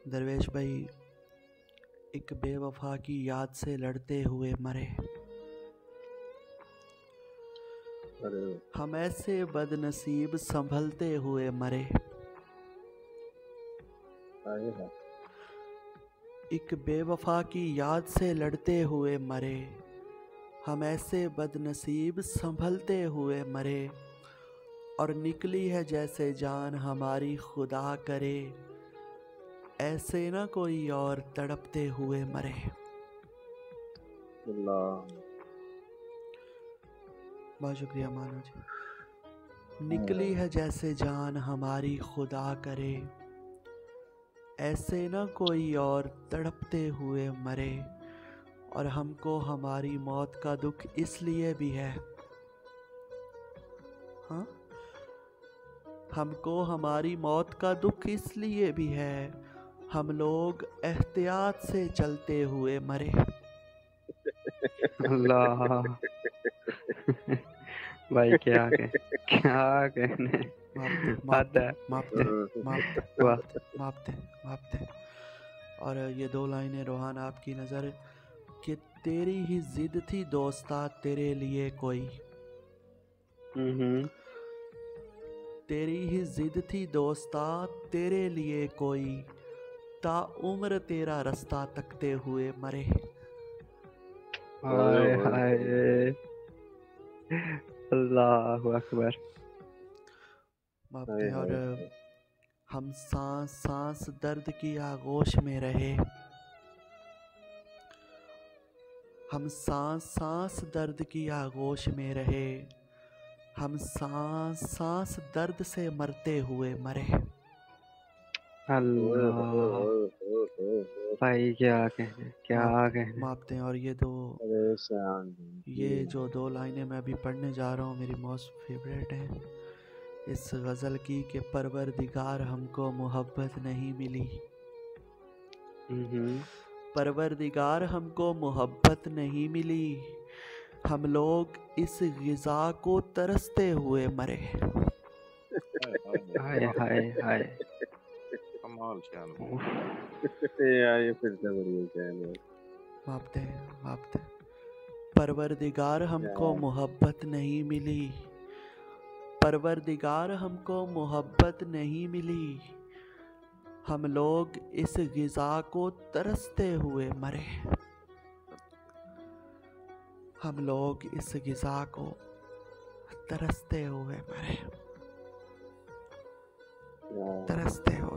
दरवेश भाई एक बेवफा की याद से लड़ते हुए मरे। हम ऐसे बदनसीब संभलते हुए मरे। एक बेवफा की याद से लड़ते हुए मरे। हम ऐसे बदनसीब संभलते हुए मरे। और निकली है जैसे जान हमारी खुदा करे, ऐसे न कोई और तड़पते हुए मरे। बहुत शुक्रिया मानो जी। निकली है जैसे जान हमारी खुदा करे, ऐसे न कोई और तड़पते हुए मरे। और हमको हमारी मौत का दुख इसलिए भी है, हाँ, हमको हमारी मौत का दुख इसलिए भी है, हम लोग एहतियात से चलते हुए मरे। अल्लाह भाई क्या कहने। माफ दे। और ये दो लाइनें रोहान आपकी नज़र कि तेरी ही जिद थी दोस्ता तेरे लिए कोई, तेरी ही जिद थी दोस्ता तेरे लिए कोई, ताउम्र तेरा रास्ता तकते हुए मरे। हाय हाय अल्लाहु अकबर। और हम सांस सांस दर्द की आगोश में रहे। हम सांस सांस दर्द की आगोश में रहे। हम सांस सांस दर्द से मरते हुए मरे। अल्लाह भाई क्या कहने। मापते हैं। और ये जो दो लाइनें मैं अभी पढ़ने जा रहा हूँ मेरी मोस्ट फेवरेट है इस गज़ल की कि परवरदिगार हमको मोहब्बत नहीं मिली, परवरदिगार हमको मोहब्बत नहीं मिली, हम लोग इस ग़िज़ा को तरसते हुए मरे। हाय हाय हाय कमाल ये फिर से बढ़िया मापते हैं। परवरदिगार हमको मोहब्बत नहीं मिली, परवरदिगार हमको मोहब्बत नहीं मिली, हम लोग इस ग़िज़ा को तरसते हुए मरे। हम लोग इस ग़िज़ा को तरसते हुए मरे, तरसते हुए